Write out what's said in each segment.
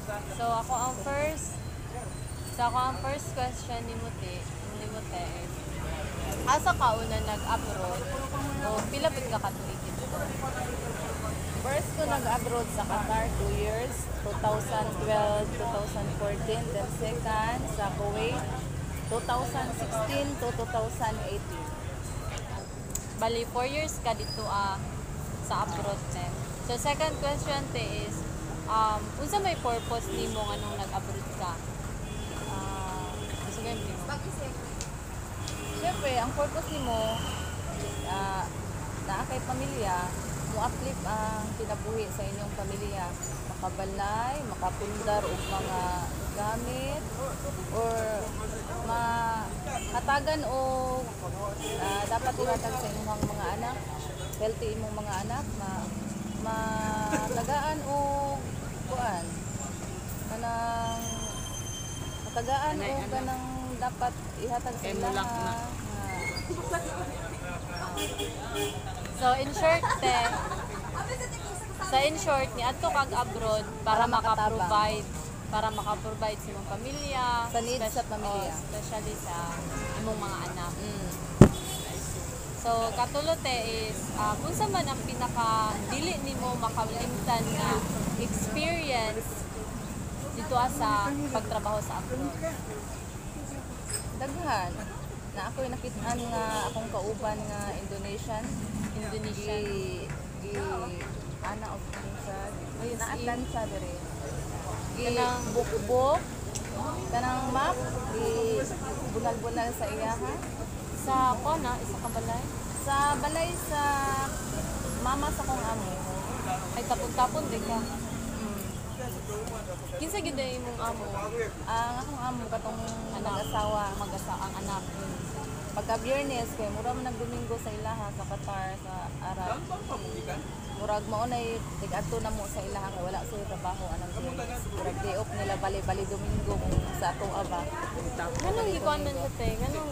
So ako ang first question ni Mute is, asa ka una nag-abroad o pila pud ka katuig dito? First ko nag-abroad sa Qatar 2 years, 2012, 2014. Then second sa Kuwait, 2016 to 2018. Bali 4 years ka dito sa abroad ten. So second question te is, unsa may purpose nimo nganong nag-abroad ka? Gusto mo nimo? Siyempre, ang purpose nimo, naa kay pamilya, mo uplift ang kinabuhi sa inyong pamilya. Makabalay, makapundar og mga gamit, or hatagan o dapat ihatag sa inyong mga anak, healthy imong mga anak, matagaan o kuan, kanang matagaan o kanang dapat ihatag sa ilaha. So in short te, in short ni adto kag abroad para maka-provide sa imong pamilya, Sa needs sa pamilya. especially sa imong mga anak. So katulo te is, unsa man ang pinaka dili nimo makalimtan nga experience dito sa pagtrabaho sa abroad? Daghan na ako'y nakitaan nga akong kauban nga Indonesian ana of Indonesia naatan sa dire Kanang bukbok kanang map bunal-bunal sa iyaha sa isa ka balay sa balay sa mama sa kong amo. ay tapon-tapon din ka. Kinsa gyud ay imong amo? Ang akong amo katong mag-asawa Ang anak. pagka Biyernes kay mura man nagdomingo sa ilaha sa Qatar sa Arab. Murag maunay tig-adto na mo sa ilaha kay wala sa trabaho anang Biyernes. Murag day off nila bali-bali Domingo kung sa atong aba. Kanang gikuan man sa te? Kanang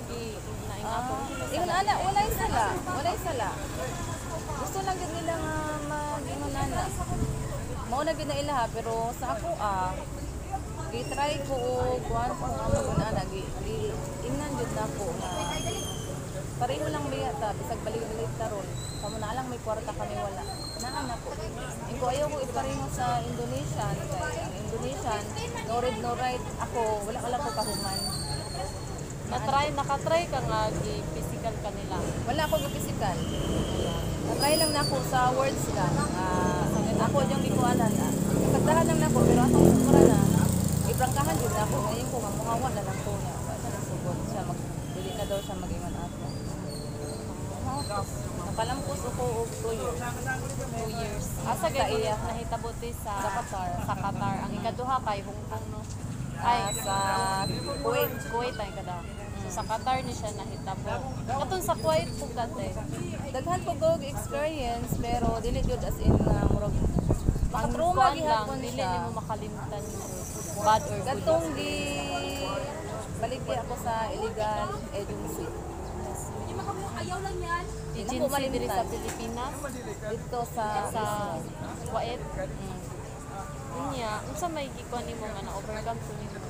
naingato? Ingon ana walay sala. Gusto lang gid nila nga mag-ingon ana. Mao na gid na ilaha pero sa ako i-try ko kuan kung amo ko na lagi. Ingnan jud na ko na pareho lang biya ta bisag balik-balik taron. Kamo na lang may kwarta kami wala. Naa ko. Ingko ayaw ko ipareho sa Indonesian kay ang Indonesian no read no write ako wala ka lang ko kahuman. Nakatry ka nga physical kanila. Wala ako ng physical. Na-try lang na ako sa words ka. Ako yung gikuanan na. Pagdahan lang na ako pero atong sumura na. Iprangkahan din ako. Ngayon ko mamuhawa na lang ko niya. Basta nasugod siya. Dili na daw siya mag-ingon ato. Nakalampos ako og 2 years. 2 years. Asa Sa gayud iya. nahitabuti sa Qatar. Qatar. Ang ikaduha kay Hong Kong no. Sa Kuwait. Kuwait ay kada. So sa Qatar ni siya nahitabo. Katon sa Kuwait pug dati. Daghan po go experience pero dili jud as in murag pang-trauma Kuan lang, gihapon dili siya. nimo makalimtan bad or good. Katong balik ako sa illegal agency. Agency diri sa Pilipinas Dito sa Kuwait. Unya, unsa may gikuan nimo nga na-overcome to nimo?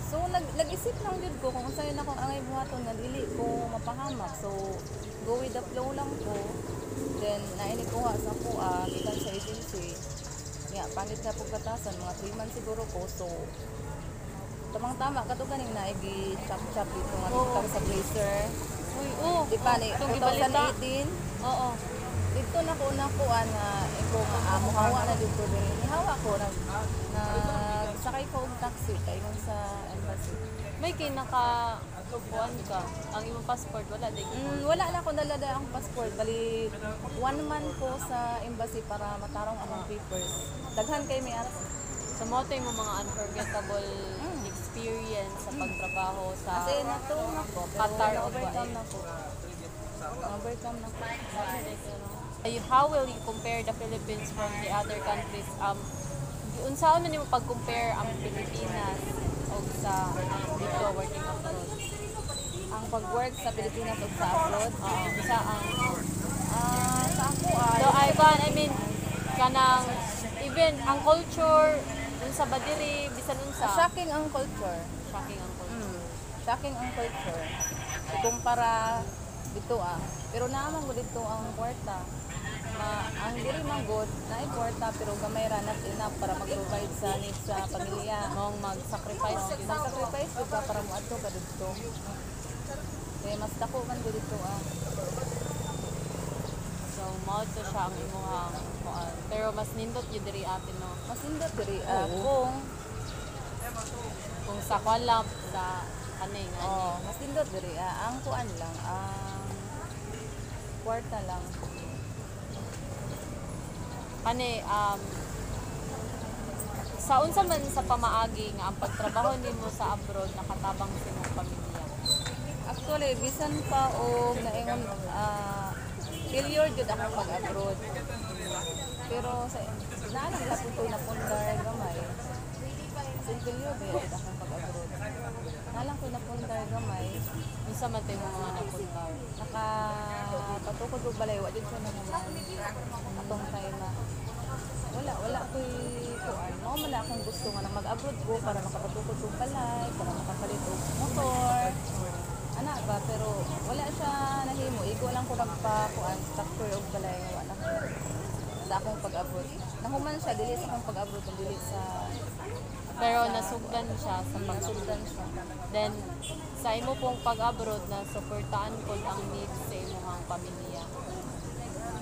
So nag-isip lang jud ko kung saan ako angay buhaton nga dili ko mapahamak. So go with the flow lang ko. Then naini kuha sa ko gikan sa agency. Nga pangit na pagkatasan mga 3 months siguro ko. So tamang-tama kato ganing naigi chop-chop dito nga kami sa Blazer. Uy, Di ba ni itong gibalita. 2018 Oo. dito na ko nakuha na iko muhawa na dito din. Nihawa ko sakay ko og taxi kay sa embassy. May kinaka kuan ka. Ang imong passport wala di. Wala na ako dala ang passport. Bali 1 month ko sa embassy para matarong ang papers. Daghan kay may aras. So mo tay mo mga unforgettable experience sa pagtrabaho sa Kasi natulong ako. Qatar o overcome na ko. Overcome na ko. How will you compare the Philippines from the other countries? Unsa man nimo pag-compare ang Pilipinas o sa dito working abroad? Ang pag-work sa Pilipinas o sa abroad, Sa ang sa ako so I mean kanang even ang culture unsa ba diri bisan unsa. Shocking ang culture. Shocking ang culture. Shocking ang culture. Kumpara dito Pero naman ko dito ang kwarta. Ang diri man good na kwarta pero gamay ra not enough para mag-provide sa needs sa pamilya. Mong mag-sacrifice gyud. Sacrifice ko ka para muadto ka dito. Kaya mas dako man ko dito So mao to siya ang imong kuan. Pero mas nindot gyud diri ate no. Mas indot diri Kung sa kuan lang sa kanay nga. mas indot diri ang kuan lang kwarta lang. Kani sa unsa man sa pamaagi nga ang pagtrabaho nimo sa abroad nakatabang sa imong pamilya. Actually, bisan pa o naingon failure jud ako pag-abroad. Pero sa naalang lapon ko napundar gamay. Kasi failure jud ako pag-abroad. Naalang ko napundar gamay. Unsa man tay mga napuntaw? Nakapatukod ko balay wa jud siya naman atong time na wala ko'y kuan. Mao man na akong gusto nga na mag-abroad ko para makapatukod ko balay, para makapalit og motor. Ana ba pero wala siya nahimo. Igo lang ko nagpa-kuan structure og balay nga wala ko. Sa akong pag-abroad. Nahuman siya dili sa akong pag-abroad kundi dili sa Pero nasugdan siya sa pagsundan siya. Then sa imo pong pag-abroad na suportaan pod ang needs sa imong pamilya.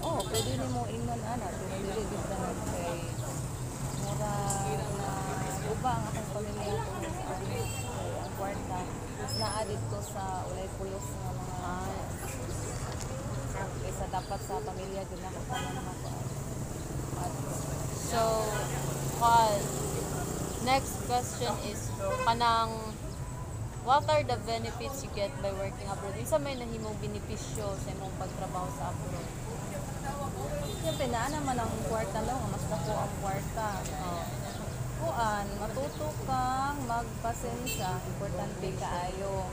Pwede nimo ingon pero dili gid tanan kay mura na uba ang akong pamilya ko sa kay ang kwarta. Mas naa dito sa ulay pulos nga mga kaysa dapat sa pamilya din ako tanan mga So, next question is kanang what are the benefits you get by working abroad? Isa may nahimong benepisyo sa imong pagtrabaho sa abroad? Siyempre na naman ang kwarta lang, mas dako ang kwarta. Matuto kang magpasensya, importante kaayo.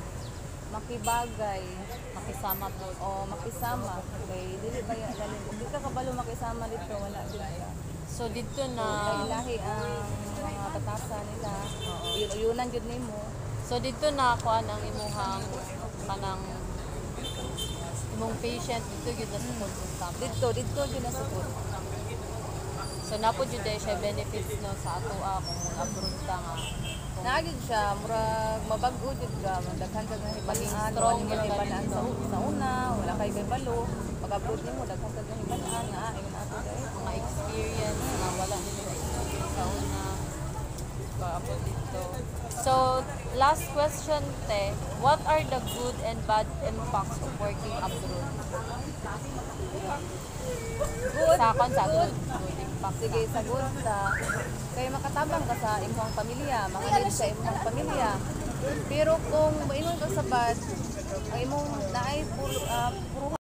Makibagay, Makisama po. makisama. Kay dili ba yan dali. Kung di ka kabalo makisama dito, wala din ka. So dito Kay na lahi ang mga batasa nila. Yunan jud nimo. So dito na kuan ang imong kanang imong patient dito gyud na support system. Dito jud na sukod. So napo jud siya benefits no sa ato kung abroad ta nga. Naagid siya, murag mabag-o jud ka, daghan ka nga hibalaan, Strong wala ka yung hibalaan ganito. sa una, wala kay balo. Pag-abroad nimo daghan ka nga hibalaan nga ingon ato dai. Mga experience na wala nila experience sa una pag-abroad dito. So last question te, what are the good and bad impacts of working abroad? Good. Sa good impact. Sige, sagot kay makatabang ka sa imong pamilya, mga sa imong pamilya. Pero kung maingon ka sa bad, ang imong naay puro